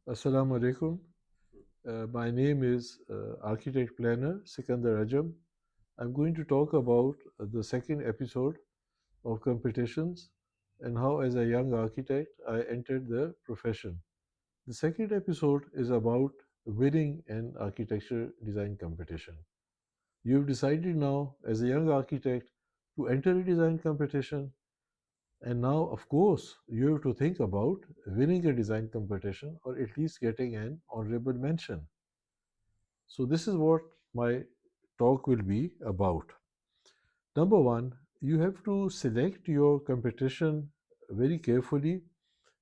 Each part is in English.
Assalamu alaikum. My name is architect planner Sikander Ajam. I'm going to talk about the second episode of competitions and how, as a young architect, I entered the profession. The second episode is about winning an architecture design competition. You've decided now, as a young architect, to enter a design competition, and now, of course, you have to think about winning a design competition or at least getting an honorable mention. So, this is what my talk will be about. Number one, you have to select your competition very carefully.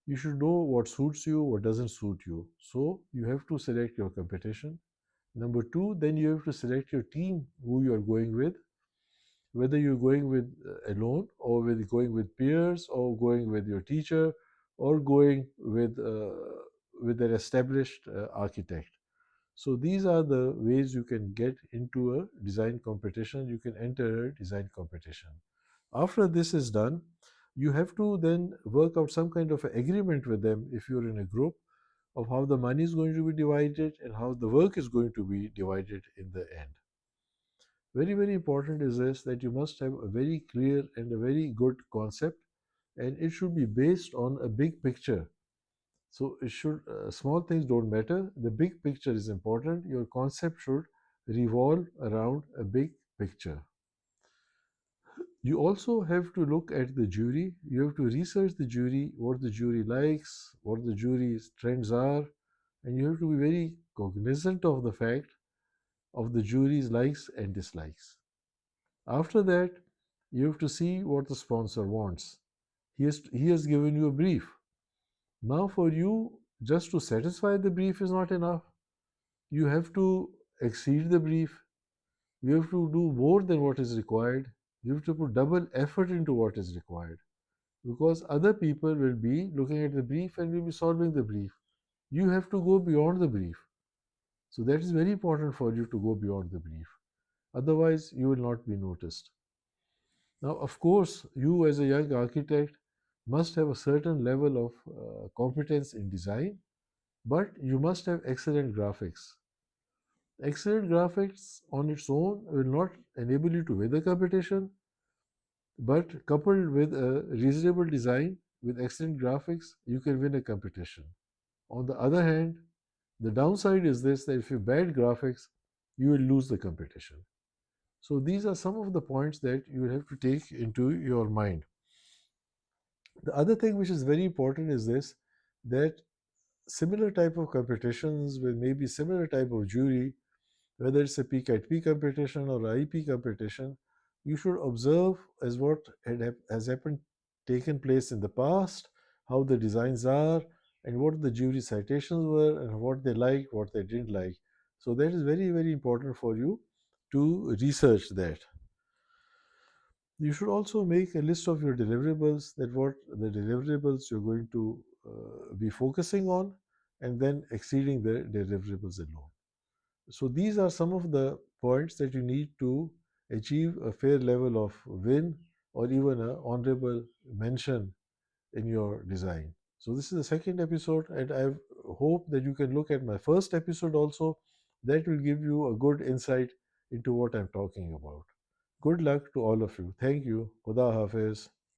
You should know what suits you, what doesn't suit you. So, you have to select your competition. Number two, then you have to select your team who you are going with, whether you're going with alone or with going with peers or going with your teacher or going with an established architect. So these are the ways you can get into a design competition. You can enter a design competition. After this is done, you have to then work out some kind of agreement with them if you're in a group of how the money is going to be divided and how the work is going to be divided in the end. Very, very important is this that you must have a very clear and a very good concept, and it should be based on a big picture. So it should small things don't matter. The big picture is important. Your concept should revolve around a big picture. You also have to look at the jury. You have to research the jury, what the jury likes, what the jury's trends are, and you have to be very cognizant of the fact of the jury's likes and dislikes. After that, you have to see what the sponsor wants. He has given you a brief. Now, for you, just to satisfy the brief is not enough. You have to exceed the brief. You have to do more than what is required. You have to put double effort into what is required because other people will be looking at the brief and will be solving the brief. You have to go beyond the brief. So, that is very important for you to go beyond the brief. Otherwise, you will not be noticed. Now, of course, you as a young architect must have a certain level of competence in design, but you must have excellent graphics. Excellent graphics on its own will not enable you to win the competition, but coupled with a reasonable design with excellent graphics, you can win a competition. On the other hand, the downside is this that if you have bad graphics, you will lose the competition. So these are some of the points that you will have to take into your mind. The other thing which is very important is this that similar type of competitions with maybe similar type of jury, whether it's a P at P competition or IP competition, you should observe as what has happened, taken place in the past, how the designs are, and what the jury citations were, and what they liked, what they didn't like. So that is very, very important for you to research that. You should also make a list of your deliverables, that what the deliverables you're going to be focusing on, and then exceeding the deliverables alone. So these are some of the points that you need to achieve a fair level of win or even an honorable mention in your design. So this is the second episode, and I hope that you can look at my first episode also. That will give you a good insight into what I'm talking about. Good luck to all of you. Thank you. Khuda Hafiz.